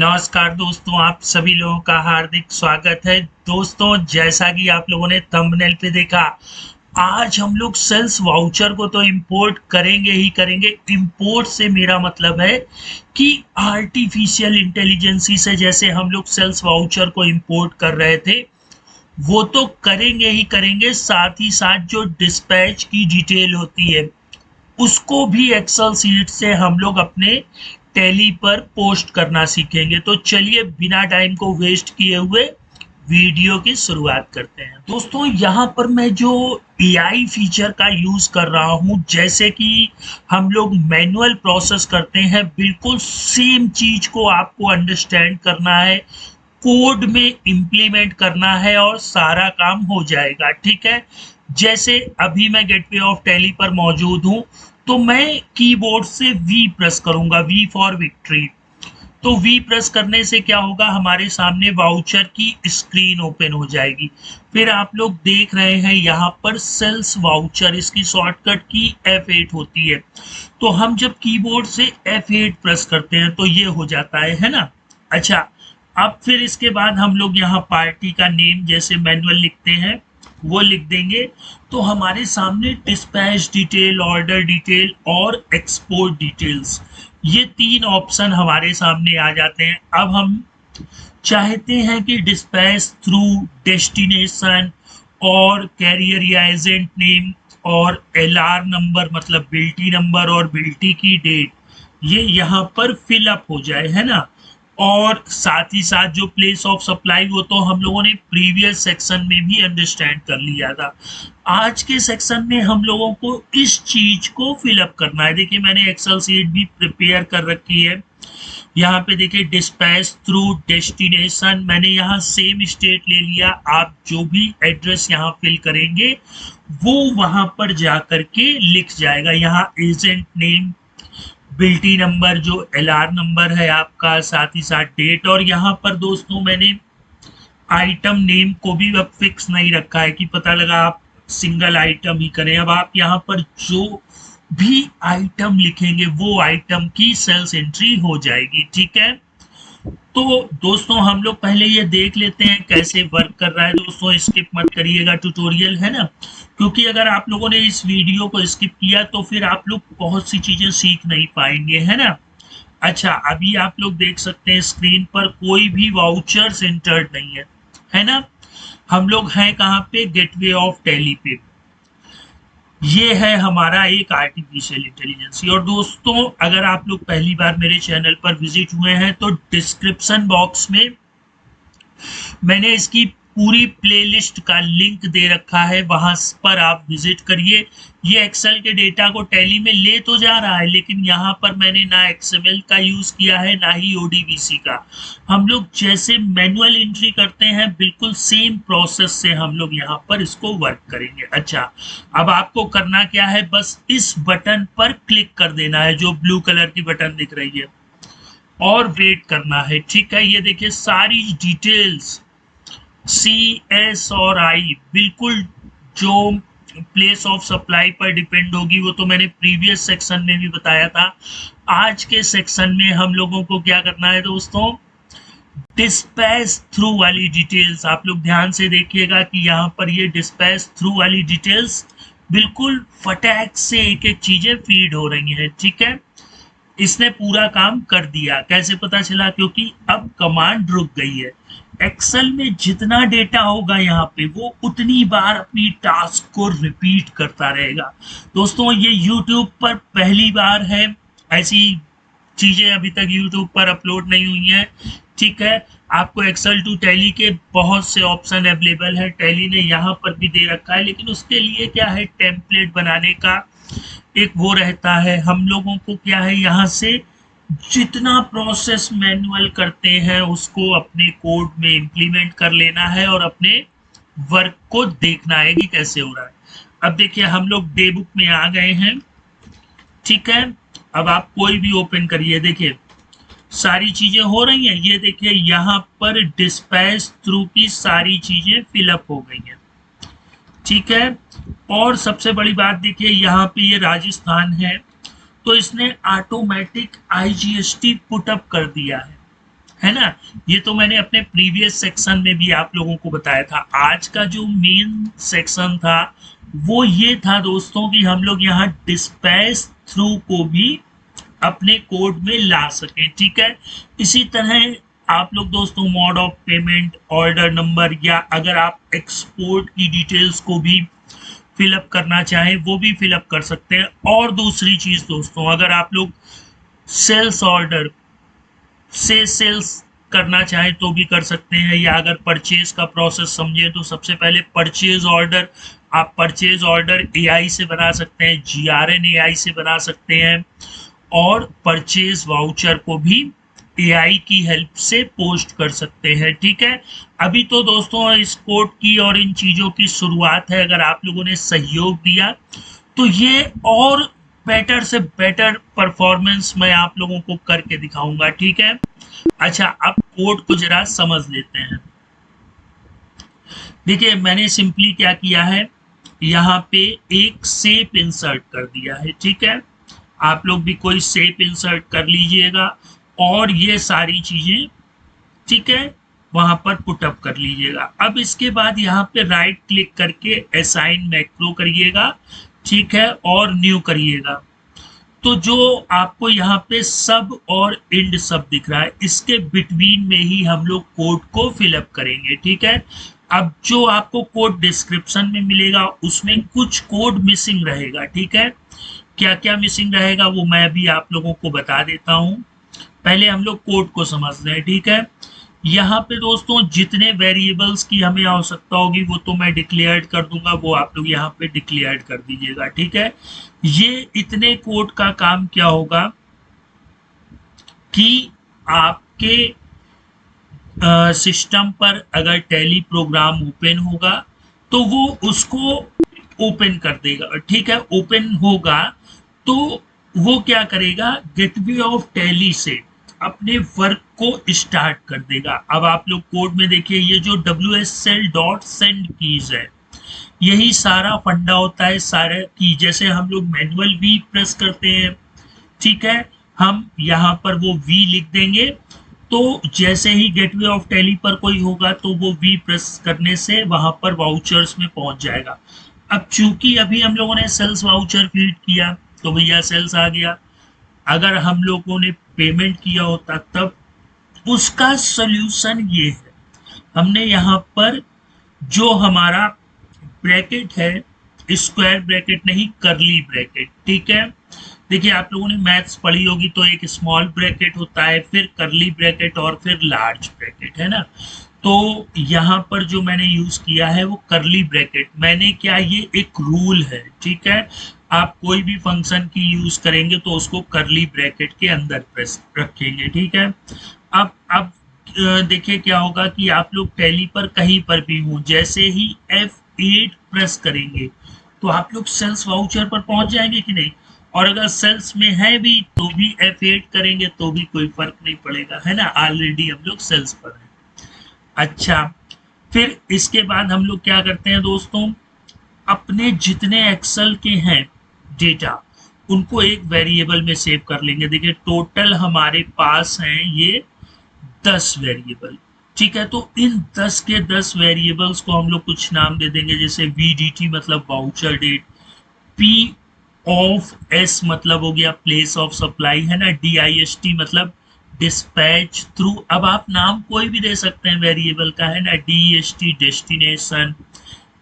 नमस्कार दोस्तों, आप सभी लोगों का हार्दिक स्वागत है। दोस्तों, जैसा कि आप लोगों ने थंबनेल पे देखा, आज हम लोग सेल्स वाउचर को तो इंपोर्ट करेंगे ही करेंगे। इंपोर्ट से मेरा मतलब है कि आर्टिफिशियल इंटेलिजेंसी से जैसे हम लोग सेल्स वाउचर को इंपोर्ट कर रहे थे, वो तो करेंगे ही करेंगे। साथ ही साथ जो डिस्पैच की डिटेल होती है, उसको भी एक्सेल सीट से हम लोग अपने टैली पर पोस्ट करना सीखेंगे। तो चलिए बिना टाइम को वेस्ट किए हुए वीडियो की शुरुआत करते हैं। दोस्तों, यहाँ पर मैं जो एआई फीचर का यूज कर रहा हूँ, जैसे कि हम लोग मैनुअल प्रोसेस करते हैं, बिल्कुल सेम चीज को आपको अंडरस्टैंड करना है, कोड में इम्प्लीमेंट करना है और सारा काम हो जाएगा। ठीक है, जैसे अभी मैं गेटवे ऑफ टैली पर मौजूद हूँ, तो मैं कीबोर्ड से वी प्रेस करूंगा, वी फॉर विक्ट्री। तो वी प्रेस करने से क्या होगा, हमारे सामने वाउचर की स्क्रीन ओपन हो जाएगी। फिर आप लोग देख रहे हैं यहाँ पर सेल्स वाउचर, इसकी शॉर्टकट की F8 होती है। तो हम जब कीबोर्ड से F8 प्रेस करते हैं तो ये हो जाता है ना। अच्छा, अब फिर इसके बाद हम लोग यहाँ पार्टी का नेम जैसे मैनुअल लिखते हैं वो लिख देंगे, तो हमारे सामने डिस्पैच डिटेल, ऑर्डर डिटेल और एक्सपोर्ट डिटेल्स, ये तीन ऑप्शन हमारे सामने आ जाते हैं। अब हम चाहते हैं कि डिस्पैच थ्रू, डेस्टिनेशन और कैरियर या एजेंट नेम और एलआर नंबर मतलब बिल्टी नंबर और बिल्टी की डेट, ये यहाँ पर फिलअप हो जाए, है ना। और साथ ही साथ जो प्लेस ऑफ सप्लाई, वो तो हम लोगों ने प्रीवियस सेक्शन में भी अंडरस्टैंड कर लिया था। आज के सेक्शन में हम लोगों को इस चीज को फिलअप करना है। देखिए, मैंने एक्सेल शीट भी प्रिपेयर कर रखी है। यहाँ पे देखिए डिस्पैच थ्रू डेस्टिनेशन, मैंने यहाँ सेम स्टेट ले लिया। आप जो भी एड्रेस यहाँ फिल करेंगे वो वहां पर जा करके लिख जाएगा। यहाँ एजेंट नेम, बिल्टी नंबर जो एलआर नंबर है आपका, साथ ही साथ डेट। और यहाँ पर दोस्तों मैंने आइटम नेम को भी अब फिक्स नहीं रखा है कि पता लगा आप सिंगल आइटम ही करें। अब आप यहाँ पर जो भी आइटम लिखेंगे वो आइटम की सेल्स एंट्री हो जाएगी। ठीक है, तो दोस्तों हम लोग पहले ये देख लेते हैं कैसे वर्क कर रहा है। दोस्तों स्किप मत करिएगा, ट्यूटोरियल है ना, क्योंकि अगर आप लोगों ने इस वीडियो को स्किप किया तो फिर आप लोग बहुत सी चीजें सीख नहीं पाएंगे, है ना। अच्छा, अभी आप लोग देख सकते हैं स्क्रीन पर कोई भी वाउचर्स एंटर्ड नहीं है ना। हम लोग हैं कहाँ पे, गेटवे ऑफ टैली पे। ये है हमारा एक आर्टिफिशियल इंटेलिजेंस। और दोस्तों, अगर आप लोग पहली बार मेरे चैनल पर विजिट हुए हैं तो डिस्क्रिप्शन बॉक्स में मैंने इसकी पूरी प्लेलिस्ट का लिंक दे रखा है, वहां पर आप विजिट करिए। ये एक्सेल के डेटा को टैली में ले तो जा रहा है, लेकिन यहाँ पर मैंने ना एक्सएमएल का यूज किया है ना ही ओडीबीसी का। हम लोग जैसे मैनुअल एंट्री करते हैं, बिल्कुल सेम प्रोसेस से हम लोग यहाँ पर इसको वर्क करेंगे। अच्छा, अब आपको करना क्या है, बस इस बटन पर क्लिक कर देना है, जो ब्लू कलर की बटन दिख रही है, और वेट करना है। ठीक है, ये देखिए सारी डिटेल्स सी, एस और आई बिल्कुल जो प्लेस ऑफ सप्लाई पर डिपेंड होगी, वो तो मैंने प्रीवियस सेक्शन में भी बताया था। आज के सेक्शन में हम लोगों को क्या करना है दोस्तों, डिस्पैच थ्रू वाली डिटेल्स। आप लोग ध्यान से देखिएगा कि यहाँ पर ये डिस्पैच थ्रू वाली डिटेल्स बिल्कुल फटाक से एक एक चीजें फीड हो रही हैं। ठीक है, इसने पूरा काम कर दिया। कैसे पता चला, क्योंकि अब कमांड रुक गई है। एक्सेल में जितना डेटा होगा यहाँ पे, वो उतनी बार अपनी टास्क को रिपीट करता रहेगा। दोस्तों, ये YouTube पर पहली बार है, ऐसी चीजें अभी तक YouTube पर अपलोड नहीं हुई हैं। ठीक है, आपको एक्सेल टू टैली के बहुत से ऑप्शन अवेलेबल है, टैली ने यहाँ पर भी दे रखा है, लेकिन उसके लिए क्या है, टेम्पलेट बनाने का एक वो रहता है। हम लोगों को क्या है, यहाँ से जितना प्रोसेस मैनुअल करते हैं उसको अपने कोड में इंप्लीमेंट कर लेना है और अपने वर्क को देखना है कि कैसे हो रहा है। अब देखिए हम लोग डे बुक में आ गए हैं। ठीक है, अब आप कोई भी ओपन करिए, देखिए सारी चीजें हो रही हैं। ये देखिए यहाँ पर डिस्पैच थ्रू की सारी चीजें फिलअप हो गई हैं। ठीक है, और सबसे बड़ी बात देखिए, यहाँ पे ये राजस्थान है, तो इसने ऑटोमेटिक आईजीएसटी पुटअप कर दिया है ना। ये तो मैंने अपने प्रीवियस सेक्शन में भी आप लोगों को बताया था। आज का जो मेन सेक्शन था वो ये था दोस्तों कि हम लोग यहाँ डिस्पैच थ्रू को भी अपने कोड में ला सकें, ठीक है। इसी तरह आप लोग दोस्तों mode of payment, order number, या अगर आप एक्सपोर्ट की डिटेल्स को भी फिलअप करना चाहें वो भी फिलअप कर सकते हैं। और दूसरी चीज दोस्तों, अगर आप लोग सेल्स ऑर्डर से सेल्स करना चाहें तो भी कर सकते हैं, या अगर परचेज का प्रोसेस समझे तो सबसे पहले परचेज ऑर्डर, आप परचेज ऑर्डर एआई से बना सकते हैं, जीआरएन एआई से बना सकते हैं, और परचेज वाउचर को भी एआई की हेल्प से पोस्ट कर सकते हैं, ठीक है। अभी तो दोस्तों इस कोड की और इन चीज़ों की शुरुआत है। अगर आप लोगों ने सहयोग दिया तो ये और बेटर से बेटर परफॉर्मेंस मैं आप लोगों को करके दिखाऊंगा, ठीक है। अच्छा, अब कोड को जरा समझ लेते हैं। देखिए मैंने सिंपली क्या किया है, यहाँ पे एक शेप इंसर्ट कर दिया है, ठीक है। आप लोग भी कोई शेप इंसर्ट कर लीजिएगा और ये सारी चीजें, ठीक है, वहां पर पुटअप कर लीजिएगा। अब इसके बाद यहाँ पे राइट क्लिक करके असाइन मैक्रो करिएगा, ठीक है, और न्यू करिएगा। तो जो आपको यहाँ पे सब और इंड सब दिख रहा है, इसके बिटवीन में ही हम लोग कोड को फिलअप करेंगे, ठीक है। अब जो आपको कोड डिस्क्रिप्शन में मिलेगा उसमें कुछ कोड मिसिंग रहेगा, ठीक है। क्या क्या मिसिंग रहेगा वो मैं भी आप लोगों को बता देता हूँ। पहले हम लोग कोड को समझ लें, ठीक है। यहाँ पे दोस्तों जितने वेरिएबल्स की हमें आवश्यकता होगी वो तो मैं डिक्लेयर्ड कर दूंगा, वो आप लोग यहाँ पे डिक्लेयर्ड कर दीजिएगा, ठीक है। ये इतने कोड का काम क्या होगा कि आपके सिस्टम पर अगर टैली प्रोग्राम ओपन होगा तो वो उसको ओपन कर देगा, ठीक है। ओपन होगा तो वो क्या करेगा, गेटवे ऑफ टैली से अपने वर्क को स्टार्ट कर देगा। अब आप लोग कोड में देखिए, ये जो WSL.send कीज है, यही सारा फंडा होता है। सारा की जैसे हम लोग मैनुअल वी प्रेस करते हैं, ठीक है, हम यहाँ पर वो वी लिख देंगे, तो जैसे ही गेटवे ऑफ टैली पर कोई होगा तो वो वी प्रेस करने से वहां पर वाउचर्स में पहुंच जाएगा। अब चूंकि अभी हम लोगों ने सेल्स वाउचर फीड किया तो भैया सेल्स आ गया। अगर हम लोगों ने पेमेंट किया होता तब, उसका सोल्यूशन ये है, हमने यहाँ पर जो हमारा ब्रैकेट है, स्क्वायर ब्रैकेट नहीं करली ब्रैकेट, ठीक है। देखिए आप लोगों ने मैथ्स पढ़ी होगी तो एक स्मॉल ब्रैकेट होता है, फिर करली ब्रैकेट और फिर लार्ज ब्रैकेट, है ना। तो यहाँ पर जो मैंने यूज किया है वो करली ब्रैकेट, मैंने क्या, ये एक रूल है, ठीक है। आप कोई भी फंक्शन की यूज करेंगे तो उसको करली ब्रैकेट के अंदर प्रेस रखेंगे, ठीक है। अब देखिए क्या होगा कि आप लोग टैली पर कहीं पर भी हो, जैसे ही F8 प्रेस करेंगे तो आप लोग सेल्स वाउचर पर पहुंच जाएंगे कि नहीं। और अगर सेल्स में है भी तो भी F8 करेंगे तो भी कोई फर्क नहीं पड़ेगा, है ना, ऑलरेडी हम लोग सेल्स पर हैं। अच्छा, फिर इसके बाद हम लोग क्या करते हैं दोस्तों, अपने जितने एक्सेल के हैं डेटा उनको एक वेरिएबल में सेव कर लेंगे। देखिए टोटल हमारे पास हैं ये 10 वेरिएबल, ठीक है। तो इन 10 के 10 वेरिएबल्स को हम लोग कुछ नाम दे देंगे, जैसे VDT मतलब voucher date, P of S मतलब हो गया प्लेस ऑफ सप्लाई, है ना, DIST मतलब डिस्पैच थ्रू। अब आप नाम कोई भी दे सकते हैं वेरिएबल का, है ना, DEST डेस्टिनेशन,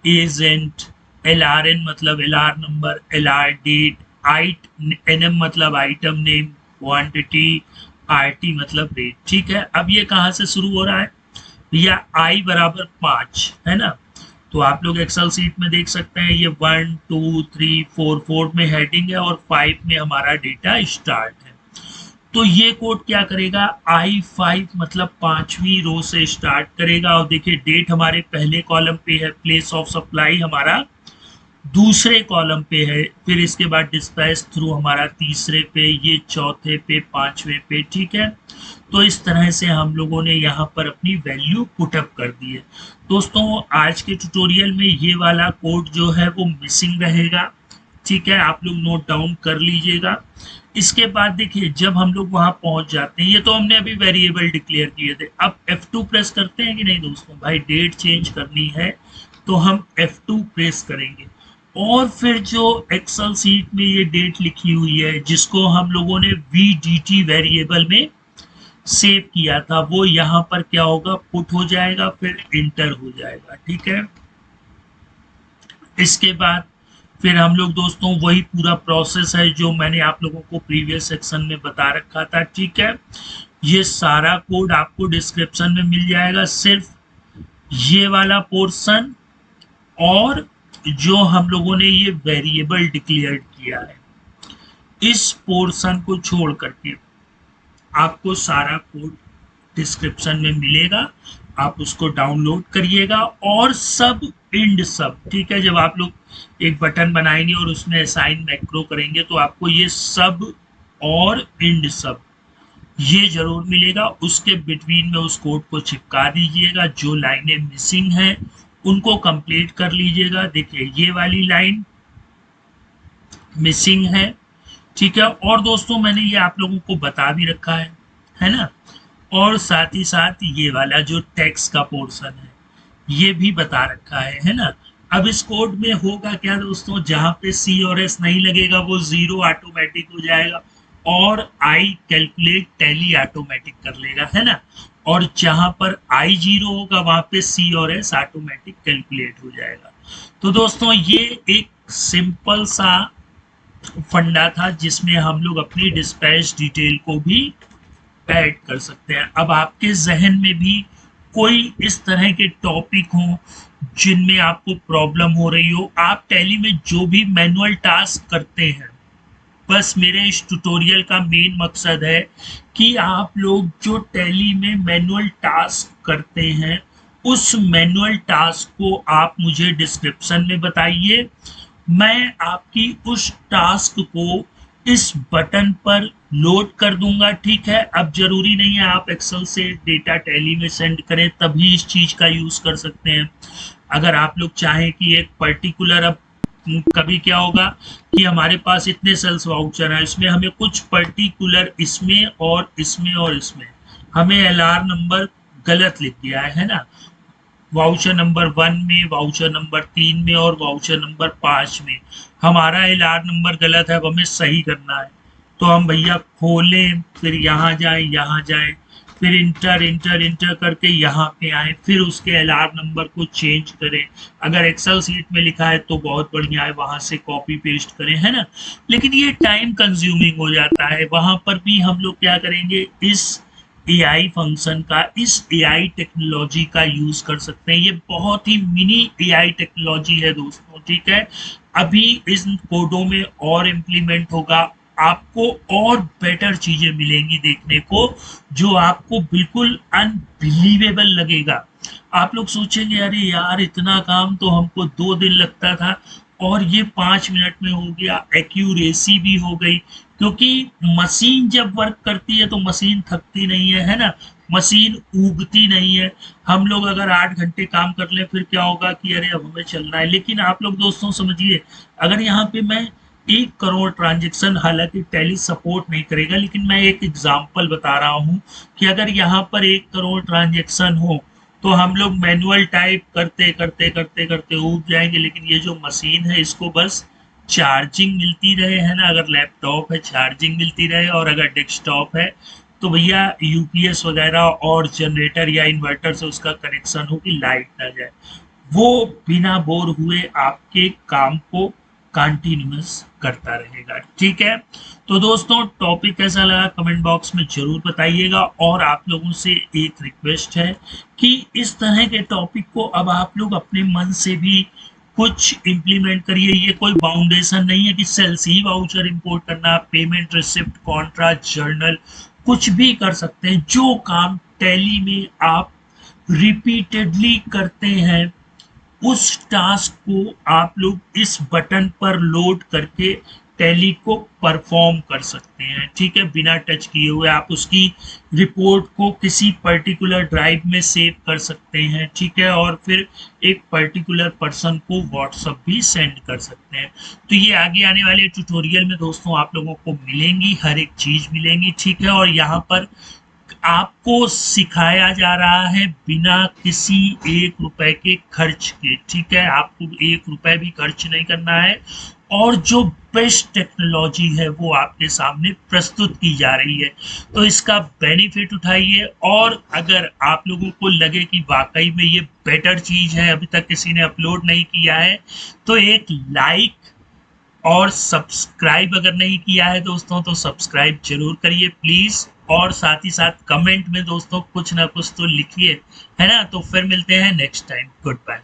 एजेंट, LRN मतलब LR नंबर, LR डेट, आइट NM मतलब आइटम नेम, क्वांटिटी, RT मतलब रेट, ठीक है। अब ये कहाँ से शुरू हो रहा है भैया, I बराबर 5, है ना। तो आप लोग एक्सेल सीट में देख सकते हैं ये 1 2 3 4 4 में हेडिंग है और 5 में हमारा डेटा स्टार्ट है। तो ये कोड क्या करेगा, I5 मतलब 5वीं रो से स्टार्ट करेगा। और देखिए डेट हमारे पहले कॉलम पे है, प्लेस ऑफ सप्लाई हमारा दूसरे कॉलम पे है, फिर इसके बाद डिस्पैच थ्रू हमारा तीसरे पे, ये चौथे पे, पांचवे पे, ठीक है। तो इस तरह से हम लोगों ने यहाँ पर अपनी वैल्यू पुटअप कर दी है। दोस्तों आज के ट्यूटोरियल में ये वाला कोड जो है वो मिसिंग रहेगा, ठीक है, आप लोग नोट डाउन कर लीजिएगा। इसके बाद देखिए जब हम लोग वहां पहुंच जाते हैं, ये तो हमने अभी वेरिएबल डिक्लेयर किए थे, अब F2 प्रेस करते हैं कि नहीं दोस्तों, भाई डेट चेंज करनी है तो हम F2 प्रेस करेंगे। और फिर जो एक्सेल सीट में ये डेट लिखी हुई है जिसको हम लोगों ने VDT वेरिएबल में सेव किया था, वो यहाँ पर क्या होगा, पुट हो जाएगा, फिर इंटर हो जाएगा। ठीक है, इसके बाद फिर हम लोग दोस्तों वही पूरा प्रोसेस है जो मैंने आप लोगों को प्रीवियस सेक्शन में बता रखा था। ठीक है, ये सारा कोड आपको डिस्क्रिप्शन में मिल जाएगा, सिर्फ ये वाला पोर्शन और जो हम लोगों ने ये वेरिएबल डिक्लेयर किया है, इस पोर्शन को छोड़ करके आपको सारा कोड डिस्क्रिप्शन में मिलेगा। आप उसको डाउनलोड करिएगा और सब इंड सब, ठीक है, जब आप लोग एक बटन बनाएंगे और उसमें असाइन मैक्रो करेंगे तो आपको ये सब और इंड सब ये जरूर मिलेगा। उसके बिटवीन में उस कोड को चिपका दीजिएगा, जो लाइनें मिसिंग हैं उनको कंप्लीट कर लीजिएगा। देखिए ये वाली लाइन मिसिंग है, ठीक है, और दोस्तों मैंने ये आप लोगों को बता भी रखा है ना, और साथ ही साथ ये वाला जो टेक्स्ट का पोर्शन है ये भी बता रखा है ना। अब इस कोड में होगा क्या दोस्तों, जहां पे सी और एस नहीं लगेगा वो जीरो ऑटोमेटिक हो जाएगा और आई कैलकुलेट टैली ऑटोमेटिक कर लेगा, है ना, और जहां पर आई जीरो होगा वहां पे सी और एस ऑटोमेटिक कैलकुलेट हो जाएगा। तो दोस्तों ये एक सिंपल सा फंडा था जिसमें हम लोग अपनी डिस्पैच डिटेल को भी ऐड कर सकते हैं। अब आपके जहन में भी कोई इस तरह के टॉपिक हो जिनमें आपको प्रॉब्लम हो रही हो, आप टैली में जो भी मैनुअल टास्क करते हैं, बस मेरे इस ट्यूटोरियल का मेन मकसद है कि आप लोग जो टैली में मैनुअल टास्क करते हैं उस मैनुअल टास्क को आप मुझे डिस्क्रिप्शन में बताइए, मैं आपकी उस टास्क को इस बटन पर लोड कर दूंगा। ठीक है, अब जरूरी नहीं है आप एक्सेल से डेटा टैली में सेंड करें तभी इस चीज का यूज कर सकते हैं। अगर आप लोग चाहें कि एक पर्टिकुलर, अब कभी क्या होगा कि हमारे पास इतने सेल्स वाउचर हैं, इसमें हमें कुछ पर्टिकुलर इसमें और इसमें और इसमें हमें एलआर नंबर गलत लिख दिया है ना, वाउचर नंबर 1 में, वाउचर नंबर 3 में और वाउचर नंबर 5 में हमारा एलआर नंबर गलत है, अब हमें सही करना है। तो हम भैया खोलें, फिर यहाँ जाए, फिर इंटर इंटर इंटर करके यहाँ पे आए, फिर उसके एलआर नंबर को चेंज करें। अगर एक्सेल सीट में लिखा है तो बहुत बढ़िया है, वहां से कॉपी पेस्ट करें, है ना, लेकिन ये टाइम कंज्यूमिंग हो जाता है। वहां पर भी हम लोग क्या करेंगे, इस एआई फंक्शन का, इस एआई टेक्नोलॉजी का यूज कर सकते हैं। ये बहुत ही मिनी एआई टेक्नोलॉजी है दोस्तों, ठीक है, अभी इन कोडों में और इम्प्लीमेंट होगा, आपको और बेटर चीजें मिलेंगी देखने को जो आपको बिल्कुल अनबिलीवेबल लगेगा। आप लोग सोचेंगे अरे यार इतना काम तो हमको 2 दिन लगता था और ये 5 मिनट में हो गया, एक्यूरेसी भी हो गई, क्योंकि मशीन जब वर्क करती है तो मशीन थकती नहीं है ना, मशीन उगती नहीं है। हम लोग अगर 8 घंटे काम कर ले फिर क्या होगा कि अरे अब हमें चलना है, लेकिन आप लोग दोस्तों समझिए, अगर यहाँ पे मैं 1 करोड़ ट्रांजेक्शन, हालांकि टैली सपोर्ट नहीं करेगा लेकिन मैं एक एग्जांपल बता रहा हूँ कि अगर यहाँ पर 1 करोड़ ट्रांजेक्शन हो तो हम लोग मैनुअल टाइप करते करते करते करते उब जाएंगे, लेकिन ये जो मशीन है इसको बस चार्जिंग मिलती रहे, है ना, अगर लैपटॉप है चार्जिंग मिलती रहे और अगर डेस्कटॉप है तो भैया यूपीएस वगैरह और जनरेटर या इन्वर्टर से उसका कनेक्शन हो कि लाइट ना जाए, वो बिना बोर हुए आपके काम को कंटिन्यूस करता रहेगा। ठीक है, तो दोस्तों टॉपिक कैसा लगा कमेंट बॉक्स में जरूर बताइएगा, और आप लोगों से एक रिक्वेस्ट है कि इस तरह के टॉपिक को अब आप लोग अपने मन से भी कुछ इम्प्लीमेंट करिए। ये कोई बाउंडेशन नहीं है कि सेल्स ही वाउचर इंपोर्ट करना, पेमेंट रिसिप्ट कॉन्ट्रैक्ट जर्नल कुछ भी कर सकते हैं। जो काम टैली में आप रिपीटेडली करते हैं उस टास्क को आप लोग इस बटन पर लोड करके टैली को परफॉर्म कर सकते हैं। ठीक है, बिना टच किए हुए आप उसकी रिपोर्ट को किसी पर्टिकुलर ड्राइव में सेव कर सकते हैं। ठीक है, और फिर एक पर्टिकुलर पर्सन को व्हाट्सएप भी सेंड कर सकते हैं। तो ये आगे आने वाले ट्यूटोरियल में दोस्तों आप लोगों को मिलेंगी, हर एक चीज मिलेंगी। ठीक है, और यहाँ पर आपको सिखाया जा रहा है बिना किसी 1 रुपए के खर्च के। ठीक है, आपको 1 रुपए भी खर्च नहीं करना है, और जो बेस्ट टेक्नोलॉजी है वो आपके सामने प्रस्तुत की जा रही है। तो इसका बेनिफिट उठाइए, और अगर आप लोगों को लगे कि वाकई में ये बेटर चीज है, अभी तक किसी ने अपलोड नहीं किया है, तो एक लाइक और सब्सक्राइब अगर नहीं किया है दोस्तों तो सब्सक्राइब जरूर करिए प्लीज, और साथ ही साथ कमेंट में दोस्तों कुछ ना कुछ तो लिखिए, है ना। तो फिर मिलते हैं नेक्स्ट टाइम, गुड बाय।